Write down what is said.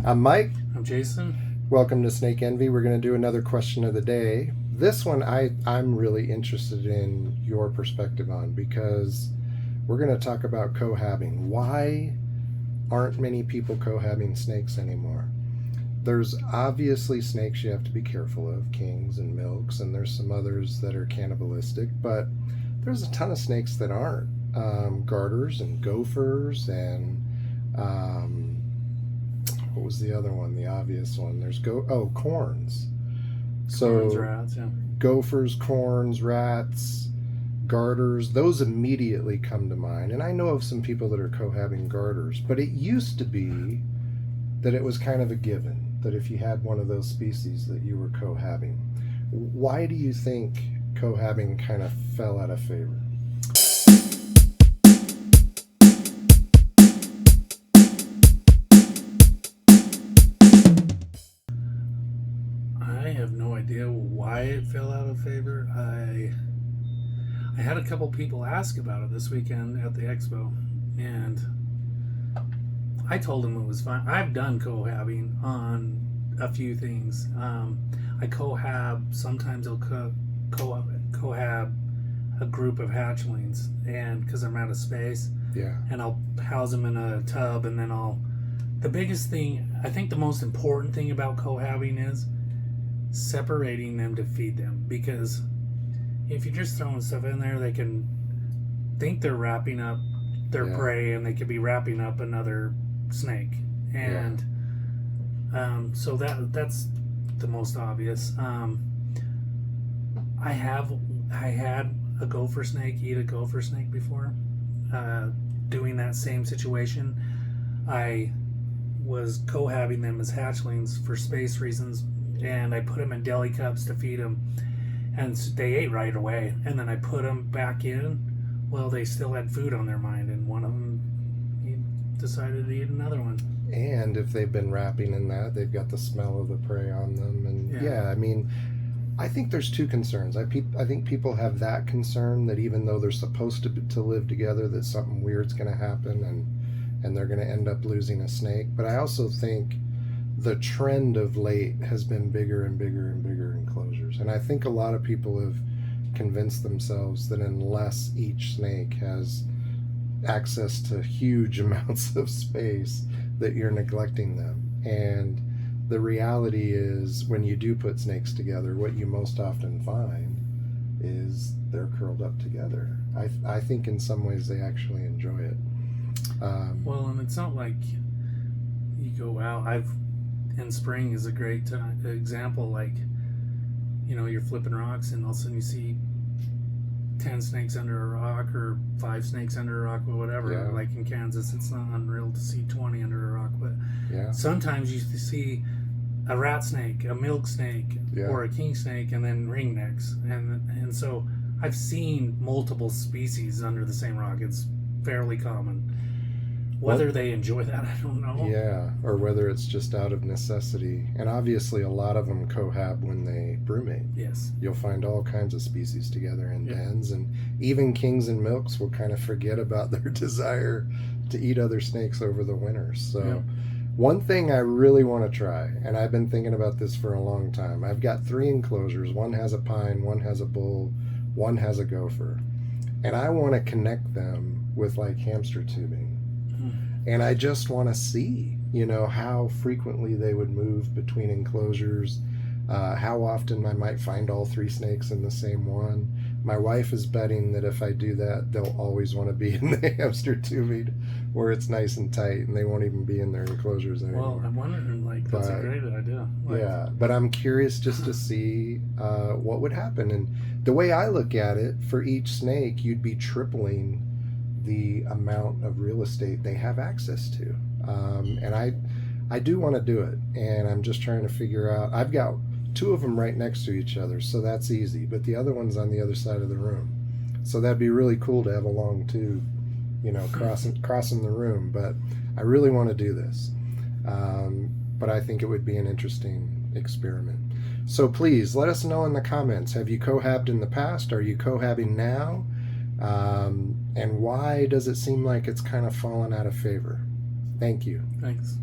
I'm Mike. I'm Jason. Welcome to Snake Envy. We're going to do another question of the day. This one I'm really interested in your perspective on because we're going to talk about co-habbing. Why aren't many people co-habbing snakes anymore? There's obviously snakes you have to be careful of, kings and milks, and there's some others that are cannibalistic, but there's a ton of snakes that aren't. Garters and gophers and what was the other one? The obvious one. There's corns. Corns, rats, yeah. Gophers, corns, rats, garters, those immediately come to mind. And I know of some people that are cohabbing garters, but it used to be that it was kind of a given that if you had one of those species that you were cohabbing. Why do you think cohabbing kind of fell out of favor? I have no idea why it fell out of favor. I had a couple people ask about it this weekend at the expo, and I told them it was fine. I've done cohabbing on a few things. I cohab, sometimes I'll cohab a group of hatchlings, and because I'm out of space, Yeah. and I'll house them in a tub, and then the biggest thing, I think the most important thing about cohabbing is separating them to feed them, because if you're just throwing stuff in there, they can think they're wrapping up their prey, and they could be wrapping up another snake, and so that's the most obvious. I had a gopher snake eat a gopher snake before, doing that same situation. I was cohabbing them as hatchlings for space reasons, and I put them in deli cups to feed them, and they ate right away. And then I put them back in. Well, they still had food on their mind, and one of them decided to eat another one. And if they've been wrapping in that, they've got the smell of the prey on them. And I mean, I think there's two concerns. I think people have that concern that even though they're supposed to live together, that something weird's going to happen and they're going to end up losing a snake. But I also think the trend of late has been bigger and bigger and bigger enclosures. And I think a lot of people have convinced themselves that unless each snake has access to huge amounts of space, that you're neglecting them. And the reality is, when you do put snakes together, what you most often find is they're curled up together. I think in some ways they actually enjoy it. Well, and it's not like you go out. In spring is a great example. Like, you're flipping rocks, and all of a sudden you see 10 snakes under a rock, or 5 snakes under a rock, or whatever. Yeah. Like in Kansas, it's not unreal to see 20 under a rock, but sometimes you see a rat snake, a milk snake, or a king snake, and then ringnecks, and so I've seen multiple species under the same rock. It's fairly common. Whether they enjoy that, I don't know. Yeah, or whether it's just out of necessity. And obviously a lot of them cohab when they brewmate. Yes. You'll find all kinds of species together in dens, and even kings and milks will kind of forget about their desire to eat other snakes over the winter. So one thing I really want to try, and I've been thinking about this for a long time, I've got 3 enclosures. One has a pine, one has a bull, one has a gopher. And I want to connect them with like hamster tubing. And I just want to see, how frequently they would move between enclosures, how often I might find all 3 snakes in the same one. My wife is betting that if I do that, they'll always want to be in the hamster tubing where it's nice and tight, and they won't even be in their enclosures anymore. Well, I'm wondering, that's a great idea. But I'm curious just to see what would happen. And the way I look at it, for each snake, you'd be tripling the amount of real estate they have access to. And I do want to do it, and I'm just trying to figure out. I've got 2 of them right next to each other, so that's easy, but the other one's on the other side of the room, so that'd be really cool to have a long tube, crossing the room. But I really want to do this, but I think it would be an interesting experiment. So please let us know in the comments, have you cohabbed in the past? Are you cohabbing now? And why does it seem like it's kind of fallen out of favor? Thank you. Thanks.